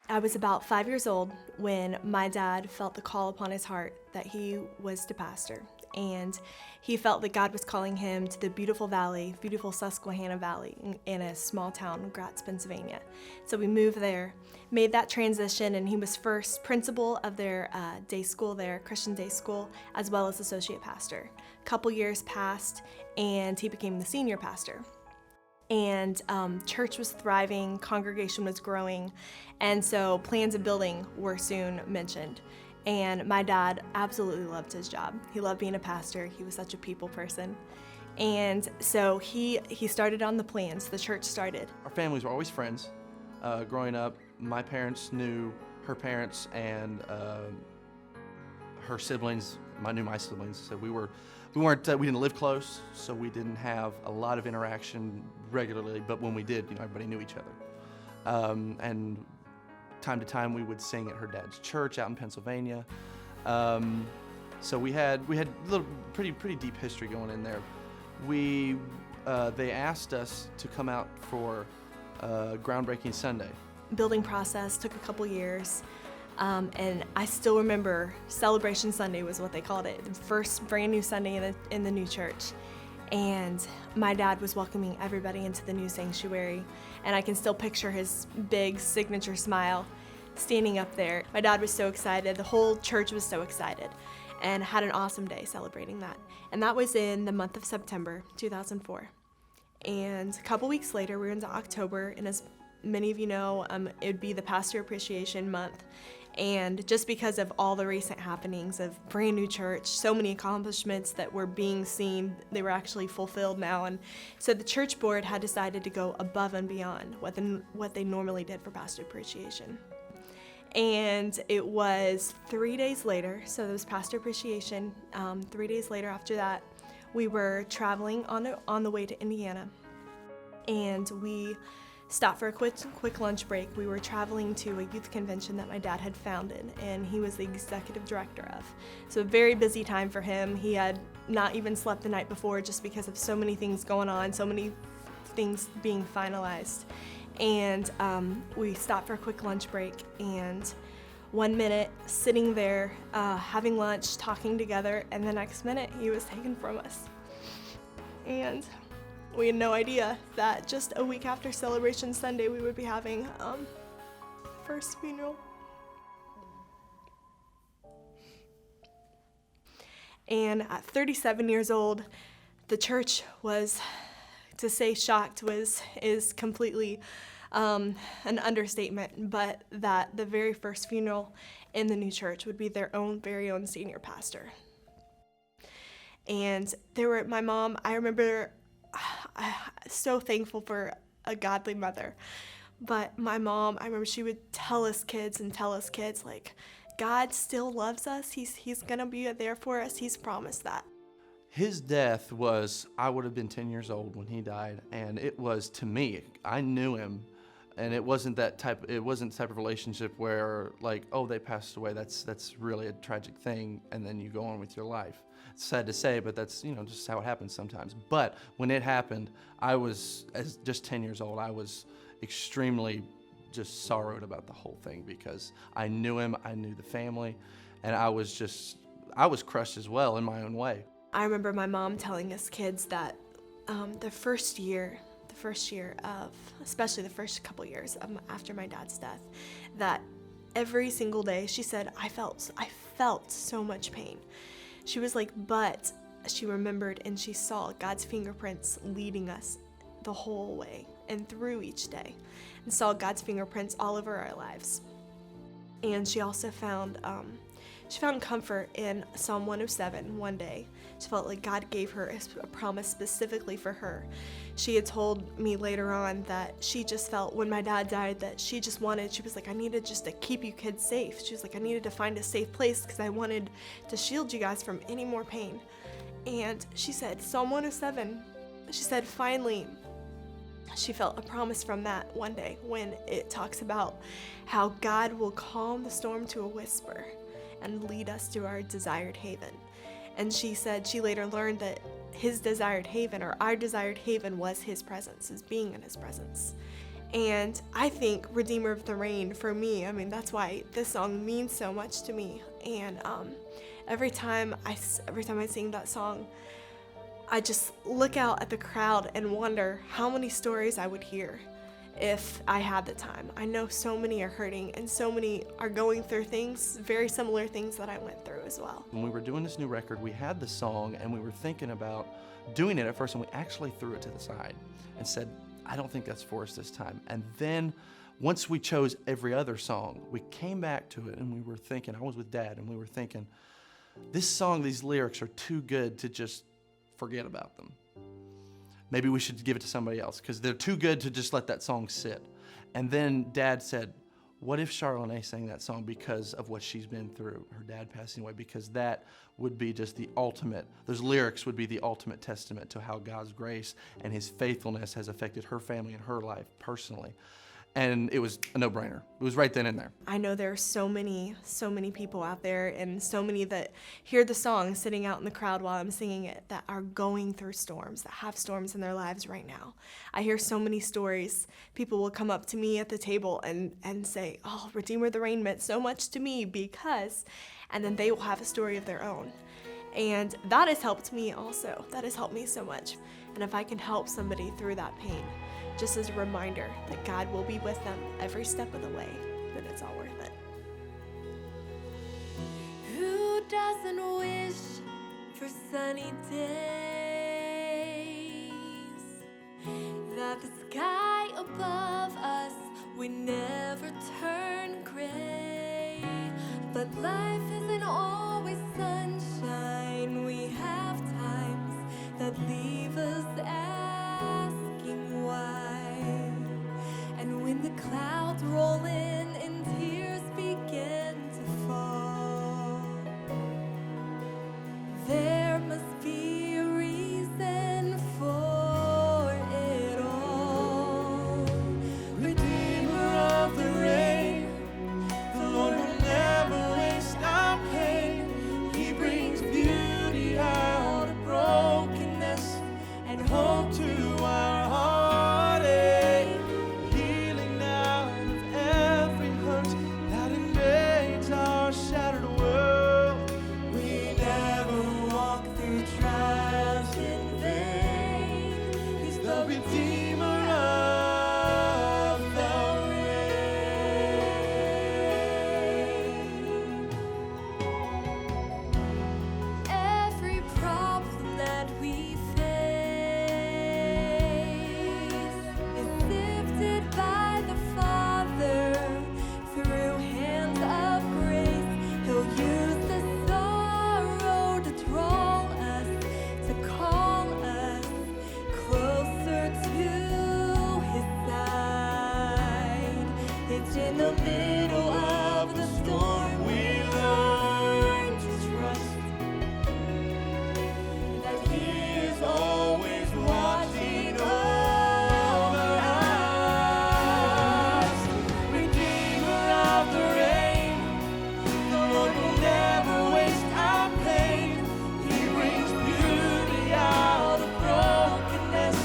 I was about 5 years old when my dad felt the call upon his heart that he was to pastor. And he felt that God was calling him to the beautiful valley, beautiful Susquehanna Valley in a small town, Gratz, Pennsylvania. So we moved there, made that transition, and he was first principal of their day school there, Christian day school, as well as associate pastor. A couple years passed, and he became the senior pastor. And church was thriving, congregation was growing, and so plans of building were soon mentioned. And my dad absolutely loved his job. He loved being a pastor. He was such a people person. And so he started on the plans. The church started. Our families were always friends. Growing up, my parents knew her parents and her siblings. I knew my siblings. So we didn't live close, so we didn't have a lot of interaction regularly. But when we did, everybody knew each other. And time to time, we would sing at her dad's church out in Pennsylvania. So we had a little pretty deep history going in there. They asked us to come out for groundbreaking Sunday. Building process took a couple years. And I still remember Celebration Sunday was what they called it, the first brand new Sunday in the new church. And my dad was welcoming everybody into the new sanctuary, and I can still picture his big signature smile standing up there. My dad was so excited, the whole church was so excited, and had an awesome day celebrating that. And that was in the month of September 2004. And a couple weeks later, we were into October, and as many of you know, it would be the Pastor Appreciation Month. And just because of all the recent happenings of brand new church, so many accomplishments that were being seen, they were actually fulfilled now. And so the church board had decided to go above and beyond what they normally did for Pastor Appreciation. And it was 3 days later, so it was Pastor Appreciation. 3 days later after that, we were traveling on the way to Indiana. And we stopped for a quick lunch break. We were traveling to a youth convention that my dad had founded, and he was the executive director of. So a very busy time for him. He had not even slept the night before just because of so many things going on, so many things being finalized. And we stopped for a quick lunch break, and 1 minute sitting there having lunch, talking together, and the next minute he was taken from us. And we had no idea that just a week after Celebration Sunday, we would be having first funeral. And at 37 years old, the church was, to say shocked is completely an understatement, but that the very first funeral in the new church would be their very own senior pastor. And my mom, I remember, so thankful for a godly mother. But my mom, I remember she would tell us kids, like, God still loves us. He's going to be there for us. He's promised that. His death was, I would have been 10 years old when he died, and it was, to me, I knew him, and it wasn't the type of relationship where, like, oh, they passed away, that's really a tragic thing, and then you go on with your life. It's sad to say, but that's, just how it happens sometimes. But when it happened, I was, as just 10 years old, I was extremely just sorrowed about the whole thing because I knew him, I knew the family, and I was crushed as well in my own way. I remember my mom telling us kids that the first year of, especially the first couple years after my dad's death, that every single day she said, I felt so much pain. She was like, but she remembered and she saw God's fingerprints leading us the whole way and through each day, and saw God's fingerprints all over our lives. And she also found comfort in Psalm 107 one day. She felt like God gave her a promise specifically for her. She had told me later on that she just felt when my dad died that she was like, I needed just to keep you kids safe. She was like, I needed to find a safe place because I wanted to shield you guys from any more pain. And she said, Psalm 107, she said finally she felt a promise from that one day when it talks about how God will calm the storm to a whisper and lead us to our desired haven. And she said she later learned that his desired haven, or our desired haven, was his presence, is being in his presence. And I think Redeemer of the Rain, for me, I mean, that's why this song means so much to me. And every time I sing that song, I just look out at the crowd and wonder how many stories I would hear if I had the time. I know so many are hurting and so many are going through things, very similar things that I went through as well. When we were doing this new record, we had the song and we were thinking about doing it at first, and we actually threw it to the side and said, I don't think that's for us this time. And then once we chose every other song, we came back to it and we were thinking, I was with Dad, and we were thinking, this song, these lyrics are too good to just forget about them. Maybe we should give it to somebody else because they're too good to just let that song sit. And then Dad said, what if Charlene sang that song because of what she's been through, her dad passing away? Because that would be just the ultimate, those lyrics would be the ultimate testament to how God's grace and his faithfulness has affected her family and her life personally. And it was a no-brainer. It was right then and there. I know there are so many people out there, and so many that hear the song sitting out in the crowd while I'm singing it, that are going through storms, that have storms in their lives right now. I hear so many stories. People will come up to me at the table and say, oh, Redeemer of the Rain meant so much to me because, and then they will have a story of their own. And that has helped me also. That has helped me so much. And if I can help somebody through that pain, just as a reminder that God will be with them every step of the way, then it's all worth it. Who doesn't wish for sunny days? That the sky above us would never turn gray. But life isn't always sunshine. We have times that leave us asking why. And when the clouds roll in and tears begin to fall, there must be a reason for it all. Redeemer of the rain, the Lord will never waste our pain. He brings beauty out of brokenness and hope to our heartache, healing out of every hurt that invades our shattered world. We never walk through trials in vain. He's the Redeemer of the rain. Every problem that we face is sifted by the Father through hands of grace. He'll use the sorrow to draw us, to call us closer to his side. It's in the middle of the storm we learn to trust that he is always watching over us. Redeemer of the rain, the Lord will never waste our pain. He brings beauty out of brokenness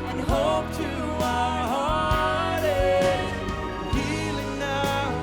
and hope to our heartache, healing out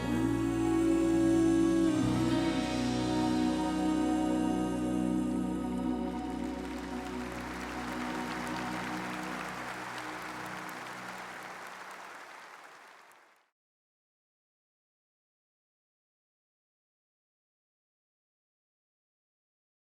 you.